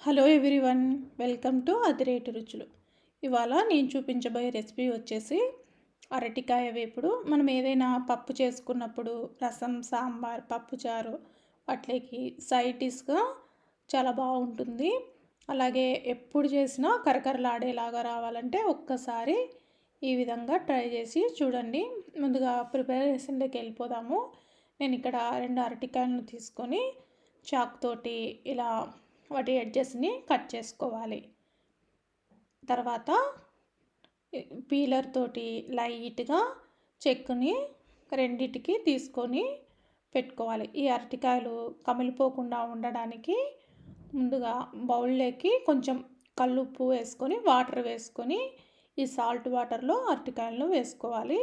Hello everyone, welcome to అదిరేటి రుచులు. ఇవాళ నేను చూపించబోయే రెసిపీ వచ్చేసి అరటికాయ వేపుడు. మనం ఏదైనా పప్పు చేసుకున్నప్పుడు రసం, సాంబార్, పప్పుచారు వాటికి సైడ్ డిష్గా చాలా బాగుంటుంది. అలాగే ఎప్పుడు చేసినా కరకరలాడేలాగా రావాలంటే ఒక్కసారి ఈ విధంగా ట్రై చేసి చూడండి. ముందుగా ప్రిపరేషన్లోకి వెళ్ళిపోదాము. నేను ఇక్కడ 2 అరటికాయలను తీసుకొని చాక్ తోటి ఇలా వాటి ఎడ్జెస్ని కట్ చేసుకోవాలి. తర్వాత పీలర్ తోటి లైట్గా చెక్కుని రెండిటికి తీసుకొని పెట్టుకోవాలి. ఈ అరటికాయలు కమిలిపోకుండా ఉండడానికి ముందుగా బౌల్లోకి కొంచెం కల్లుప్పు వేసుకొని వాటర్ వేసుకొని ఈ సాల్ట్ వాటర్లో అరటికాయలను వేసుకోవాలి.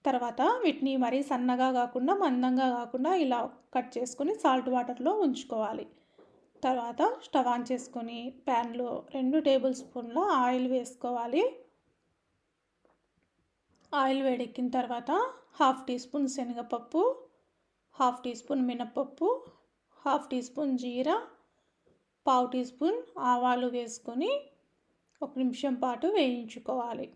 తర్వాత వీటిని మరీ సన్నగా కాకుండా మందంగా కాకుండా ఇలా కట్ చేసుకొని సాల్ట్ వాటర్లో ఉంచుకోవాలి. తర్వాత స్టవ్ ఆన్ చేసుకొని ప్యాన్లో 2 టేబుల్ స్పూన్ల ఆయిల్ వేసుకోవాలి. ఆయిల్ వేడెక్కిన తర్వాత 1/2 టీ స్పూన్ శనగపప్పు, 1/2 టీ స్పూన్ మినపప్పు, 1/2 టీ స్పూన్ జీరా, 1/2 టీ స్పూన్ ఆవాలు వేసుకొని 1 నిమిషం పాటు వేయించుకోవాలి.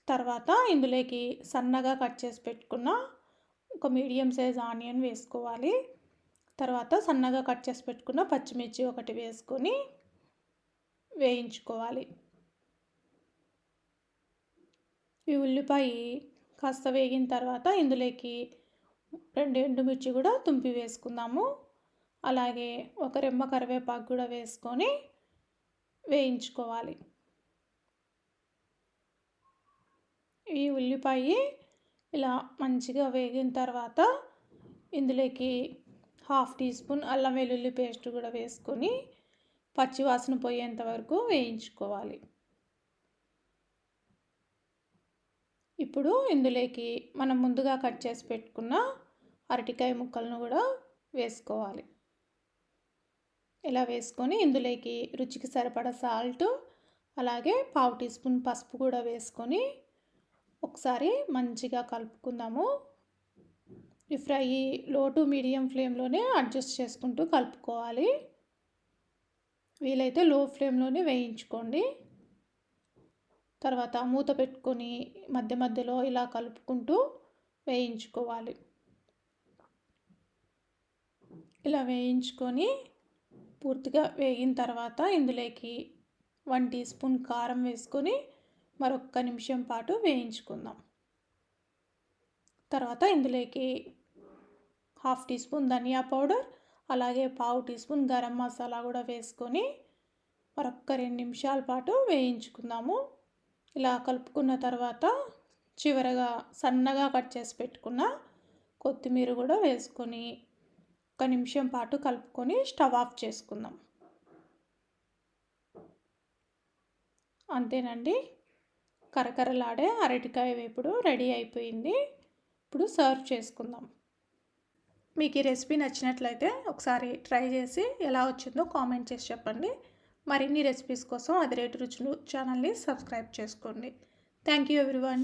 తర్వాత ఇందులోకి సన్నగా కట్ చేసి పెట్టుకున్న ఒక మీడియం సైజ్ ఆనియన్ వేసుకోవాలి. తర్వాత సన్నగా కట్ చేసి పెట్టుకున్న పచ్చిమిర్చి ఒకటి వేసుకొని వేయించుకోవాలి. ఈ ఉల్లిపాయ కాస్త వేగిన తర్వాత ఇందులోకి 2 ఎండుమిర్చి కూడా తుంపి వేసుకుందాము. అలాగే ఒక రెమ్మ కరివేపాకు కూడా వేసుకొని వేయించుకోవాలి. ఈ ఉల్లిపాయ ఇలా మంచిగా వేగిన తర్వాత ఇందులోకి 1/2 టీ స్పూన్ అల్లం వెల్లుల్లి పేస్ట్ కూడా వేసుకొని పచ్చివాసన పోయేంత వరకు వేయించుకోవాలి. ఇప్పుడు ఇందులోకి మనం ముందుగా కట్ చేసి పెట్టుకున్న అరటికాయ ముక్కలను కూడా వేసుకోవాలి. ఇలా వేసుకొని ఇందులోకి రుచికి సరిపడా సాల్ట్, అలాగే 1/2 టీ స్పూన్ పసుపు కూడా వేసుకొని ఒకసారి మంచిగా కలుపుకుందాము. ఈ ఫ్రై లో టు మీడియం ఫ్లేమ్లోనే అడ్జస్ట్ చేసుకుంటూ కలుపుకోవాలి. వీలైతే లో ఫ్లేమ్లోనే వేయించుకోండి. తర్వాత మూత పెట్టుకొని మధ్య మధ్యలో ఇలా కలుపుకుంటూ వేయించుకోవాలి. ఇలా వేయించుకొని పూర్తిగా వేగిన తర్వాత ఇందులోకి 1 టీ స్పూన్ కారం వేసుకొని మరొక నిమిషం పాటు వేయించుకుందాం. తర్వాత ఇందులోకి 1/2 టీ స్పూన్ ధనియా పౌడర్, అలాగే 1/2 టీ స్పూన్ గరం మసాలా కూడా వేసుకొని మరొక 2 నిమిషాల పాటు వేయించుకుందాము. ఇలా కలుపుకున్న తర్వాత చివరగా సన్నగా కట్ చేసి పెట్టుకున్న కొత్తిమీర కూడా వేసుకొని 1 నిమిషం పాటు కలుపుకొని స్టవ్ ఆఫ్ చేసుకుందాం. అంతేనండి, కరకరలాడే అరటికాయ వేపుడు రెడీ అయిపోయింది. ఇప్పుడు సర్వ్ చేసుకుందాం. మీకు ఈ రెసిపీ నచ్చినట్లయితే ఒకసారి ట్రై చేసి ఎలా వచ్చిందో కామెంట్ చేసి చెప్పండి. మరిన్ని రెసిపీస్ కోసం అదిరేటి రుచులు ఛానల్ని సబ్స్క్రైబ్ చేసుకోండి. Thank you everyone.